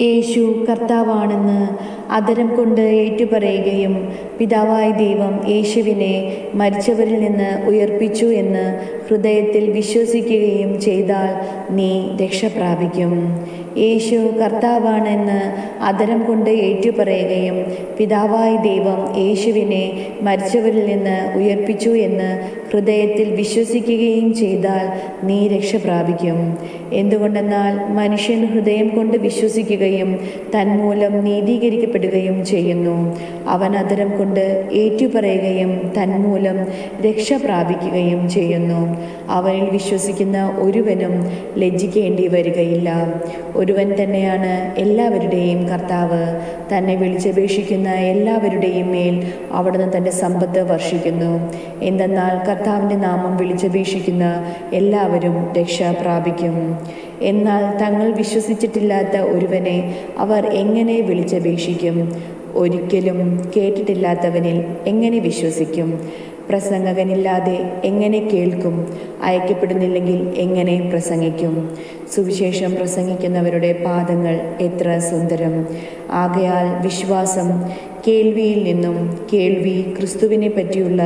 യേശു കർത്താവാണെന്ന് അധരം കൊണ്ട് ഏറ്റുപറയുകയും പിതാവായ ദൈവം യേശുവിനെ മരിച്ചവരിൽ നിന്ന് ഉയർപ്പിച്ചു എന്ന് ഹൃദയത്തിൽ വിശ്വസിക്കുകയും ചെയ്താൽ നീ രക്ഷ പ്രാപിക്കും. യേശു കർത്താവാണെന്ന് അധരം കൊണ്ട് ഏറ്റുപറയുകയും പിതാവായ ദൈവം യേശുവിനെ മരിച്ചവരിൽ നിന്ന് ഉയർപ്പിച്ചു എന്ന് ഹൃദയത്തിൽ വിശ്വസിക്കുകയും ചെയ്താൽ നീ രക്ഷ പ്രാപിക്കും. എന്തുകൊണ്ടെന്നാൽ മനുഷ്യൻ ഹൃദയം കൊണ്ട് വിശ്വസിക്കുകയും തന്മൂലം നീതീകരിക്കപ്പെടുകയും ചെയ്യുന്നു. അവൻ അധരം കൊണ്ട് ഏറ്റുപറയുകയും തന്മൂലം രക്ഷ പ്രാപിക്കുകയും ചെയ്യുന്നു. അവനിൽ വിശ്വസിക്കുന്ന ഒരുവനും ലജ്ജിക്കേണ്ടി വരികയില്ല. ഒരുവൻ തന്നെയാണ് എല്ലാവരുടെയും കർത്താവ്. തന്നെ വിളിച്ചപേക്ഷിക്കുന്ന എല്ലാവരുടെയും മേൽ അവിടുന്ന് തൻ്റെ സമ്പത്ത് വർഷിക്കുന്നു. എന്തെന്നാൽ കർത്താവിൻ്റെ നാമം വിളിച്ചപേക്ഷിക്കുന്ന എല്ലാവരും രക്ഷ പ്രാപിക്കും. എന്നാൽ തങ്ങൾ വിശ്വസിച്ചിട്ടില്ലാത്ത ഒരുവനെ അവർ എങ്ങനെ വിളിച്ചപേക്ഷിക്കും? ഒരിക്കലും കേട്ടിട്ടില്ലാത്തവനിൽ എങ്ങനെ വിശ്വസിക്കും? പ്രസംഗകനില്ലാതെ എങ്ങനെ കേൾക്കും? അയക്കപ്പെടുന്നില്ലെങ്കിൽ എങ്ങനെ പ്രസംഗിക്കും? സുവിശേഷം പ്രസംഗിക്കുന്നവരുടെ പാദങ്ങൾ എത്ര സുന്ദരം! ആകയാൽ വിശ്വാസം കേൾവിയിൽ നിന്നും, കേൾവി ക്രിസ്തുവിനെ പറ്റിയുള്ള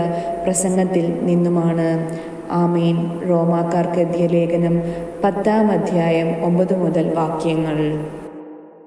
പ്രസംഗത്തിൽ നിന്നുമാണ്. ആമേൻ. റോമാക്കാർക്ക് എഴുതിയ ലേഖനം 10-ാം അധ്യായം 9 മുതൽ വാക്യങ്ങൾ.